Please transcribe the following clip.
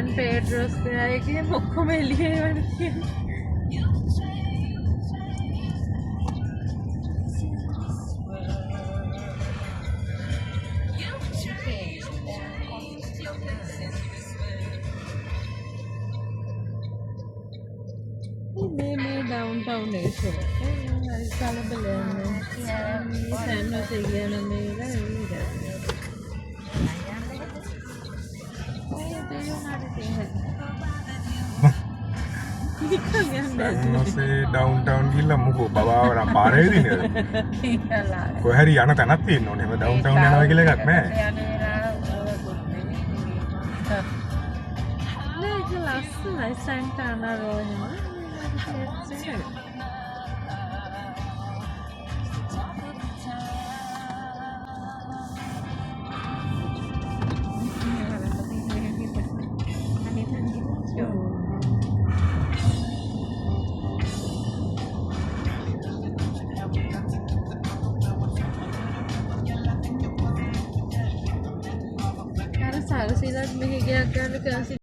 සෑන් පේඩ්‍රෝස් එකේ ඔක්කොම එළියේ වල තියෙනවා. මේ ඩවුන්ටවුන් එක ෂෝ හරි කලබලන්නේ සෑන් හොසේ කියන මේක ඩවුන්ටවුන් ගිහිල්ලා මොකෝ බබාවරම් පාරේ දිනද කොහේ හරි යන තැනක් තියෙන්න ඕනේ. එහෙම ඩවුන්ටවුන් යනවා කියලා එකක් නැහැ. ලස්සනයි සැන්ටානා රෝහම සරසිලත් මෙහි ගයක් ගන්න